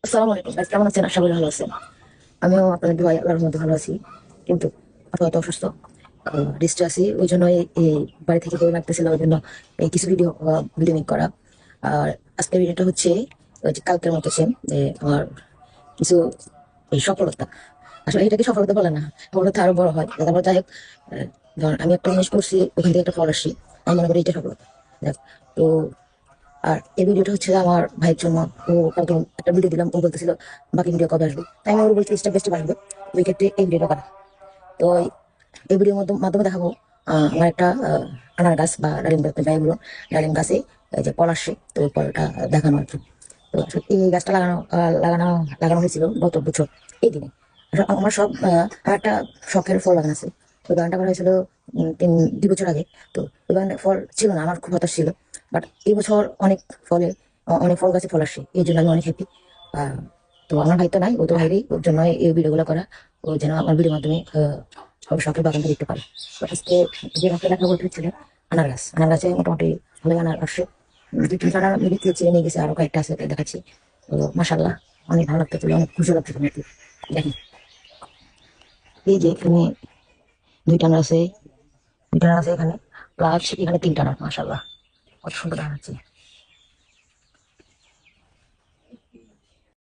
আসসালামু আলাইকুম গাইস, কেমন আছেন? আশা করি ভালো আছেন। আমিও আপনাদের দোয়ায় আল্লাহর মধ্যে ভালো আছি, কিন্তু আপাতত অসুস্থ, রেস্টে আছি। ওই জন্য এই বাড়ি থেকে বই লাগতেছিল, ওই জন্য এই কিছু ভিডিও মেক করা। আর আজকের ভিডিওটা হচ্ছে ওই যে কালকের মতো সেম, যে আমার কিছু এই সফলতা। আসলে এটাকে সফলতা বলে না, সফলতা আরো বড় হয়। তারপর যাই হোক, ধরেন আমি একটা জিনিস করছি, ওখান থেকে একটা ফল আসছি, আমি মনে করি এটা সফলতা। দেখ, তো আর এই ভিডিওটা হচ্ছে আমার ভাইয়ের জন্য। ও কালকে একটা ভিডিও দিলাম, ও বলতেছিল বাকি ভিডিও কবে আসবে, তাই আমি ওর বলছি স্টেপ বাই স্টেপ আসবে। ওই ক্ষেত্রে এই ভিডিওটা করা। তো এই ভিডিওর মাধ্যমে দেখাবো আমার একটা আনার গাছ বা ডালিম গাছ, যাই বলো, ডালিম গাছে এই যে ফল আসছে, তো ওই ফলটা দেখানো আর কি। তো আসলে এই গাছটা লাগানো লাগানো হয়েছিল গত বছর এই দিনে। আসলে আমার সব আমার একটা শখের ফল লাগানো আছে। তো বাগানটা করা হয়েছিল 2 বছর আগে। তো ওই বাগানে ফল ছিল না, আমার খুব হতাশ ছিল। বাট এই বছর অনেক ফলে অনেক ফল গাছে ফল আসছে, এই জন্য আমি অনেক হ্যাপি। তো আমার ভাই তো নাই, ও তো বাইরে, ওর জন্য এই ভিডিওগুলো করা। ও যেন আমার ভিডিওর মাধ্যমে সব শখের বাগানটা দেখতে পারে। তো আজকে যে গাছটা দেখা বলতে হচ্ছিল আনার গাছে মোটামুটি ভালোই আনার আসছে। 2-3টা মিলিয়ে ছিঁড়ে নিয়ে গেছে, আরো কয়েকটা আছে, তাই দেখাচ্ছি। তো মাসাল্লাহ, অনেক ভালো লাগতেছিল, অনেক খুশি লাগতেছিল আর কি। দেখেন, এই যে এখানে 2টা আনার আছে, 2টা আনার আছে এখানে, প্লাস এখানে 3টা আনার। মাসাল্লাহ, কত সুন্দর আনার আছে।